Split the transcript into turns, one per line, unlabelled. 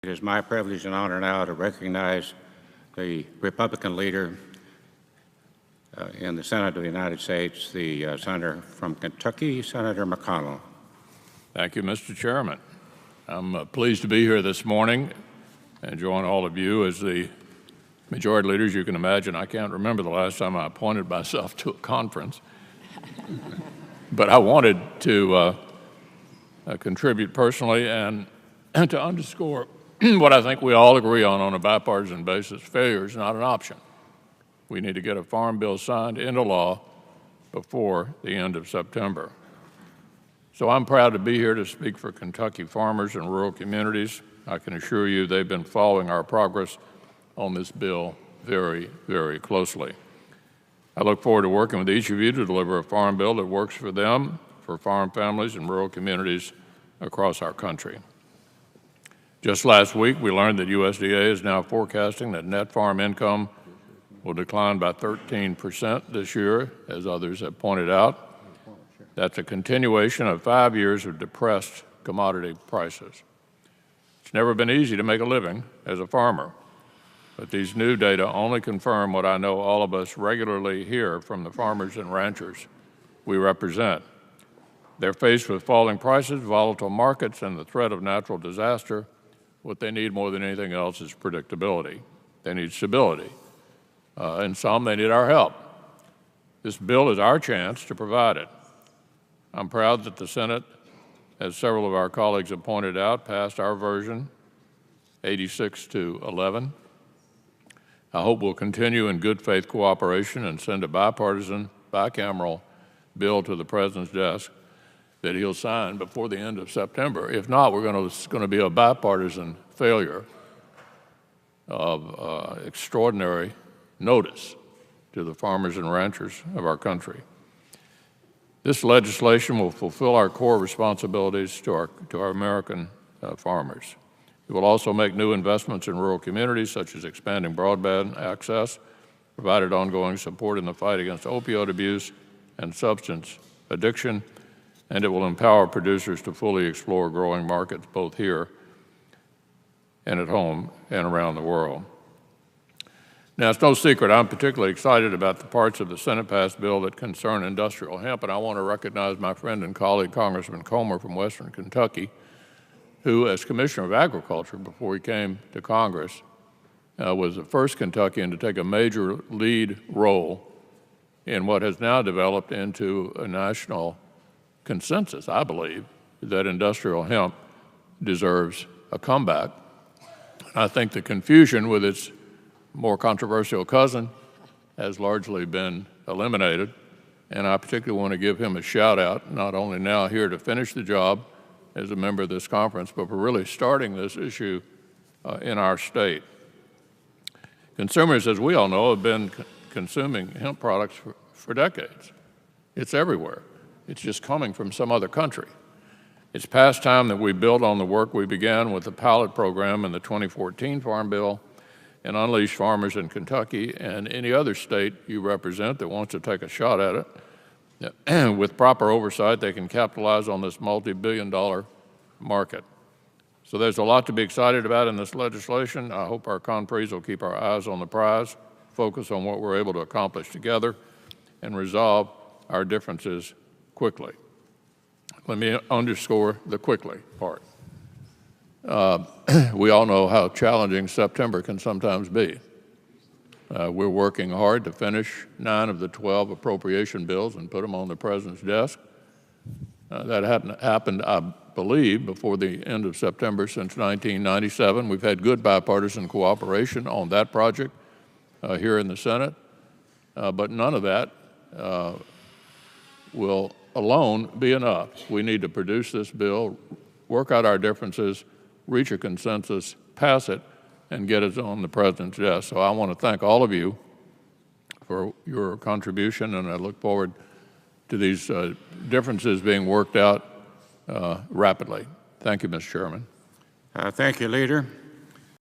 It is my privilege and honor now to recognize the Republican leader in the Senate of the United States, the senator from Kentucky, Senator McConnell.
Thank you, Mr. Chairman. I'm pleased to be here this morning and join all of you as the majority leaders. You can imagine I can't remember the last time I appointed myself to a conference, but I wanted to contribute personally and to underscore what I think we all agree on a bipartisan basis. Failure is not an option. We need to get a farm bill signed into law before the end of September. So I'm proud to be here to speak for Kentucky farmers and rural communities. I can assure you they've been following our progress on this bill very, very closely. I look forward to working with each of you to deliver a farm bill that works for them, for farm families and rural communities across our country. Just last week, we learned that USDA is now forecasting that net farm income will decline by 13% this year, as others have pointed out. That's a continuation of 5 years of depressed commodity prices. It's never been easy to make a living as a farmer, but these new data only confirm what I know all of us regularly hear from the farmers and ranchers we represent. They're faced with falling prices, volatile markets, and the threat of natural disaster. What they need more than anything else is predictability. They need stability. And some, they need our help. This bill is our chance to provide it. I'm proud that the Senate, as several of our colleagues have pointed out, passed our version 86-11. I hope we'll continue in good faith cooperation and send a bipartisan, bicameral bill to the President's desk that he'll sign before the end of September. If not, it's going to be a bipartisan failure of extraordinary notice to the farmers and ranchers of our country. This legislation will fulfill our core responsibilities to our American farmers. It will also make new investments in rural communities, such as expanding broadband access, provided ongoing support in the fight against opioid abuse and substance addiction, and it will empower producers to fully explore growing markets both here and at home and around the world. Now, it's no secret I'm particularly excited about the parts of the Senate-passed bill that concern industrial hemp, and I want to recognize my friend and colleague, Congressman Comer from Western Kentucky, who, as Commissioner of Agriculture before he came to Congress, was the first Kentuckian to take a major lead role in what has now developed into a national consensus, I believe, that industrial hemp deserves a comeback. I think the confusion with its more controversial cousin has largely been eliminated, and I particularly want to give him a shout out, not only now here to finish the job as a member of this conference, but for really starting this issue in our state. Consumers, as we all know, have been consuming hemp products for decades. It's everywhere. It's just coming from some other country. It's past time that we build on the work we began with the pilot program in the 2014 Farm Bill and unleash farmers in Kentucky and any other state you represent that wants to take a shot at it. With proper oversight, they can capitalize on this multi-billion-dollar market. So there's a lot to be excited about in this legislation. I hope our comprees will keep our eyes on the prize, focus on what we're able to accomplish together, and resolve our differences quickly. Let me underscore the quickly part. We all know how challenging September can sometimes be. We're working hard to finish 9 of the 12 appropriation bills and put them on the President's desk. That hadn't happened, I believe, before the end of September since 1997. We've had good bipartisan cooperation on that project here in the Senate, but none of that will alone be enough. We need to produce this bill, work out our differences, reach a consensus, pass it, and get it on the President's desk. So I want to thank all of you for your contribution, and I look forward to these differences being worked out rapidly. Thank you, Mr. Chairman.
Thank you, Leader.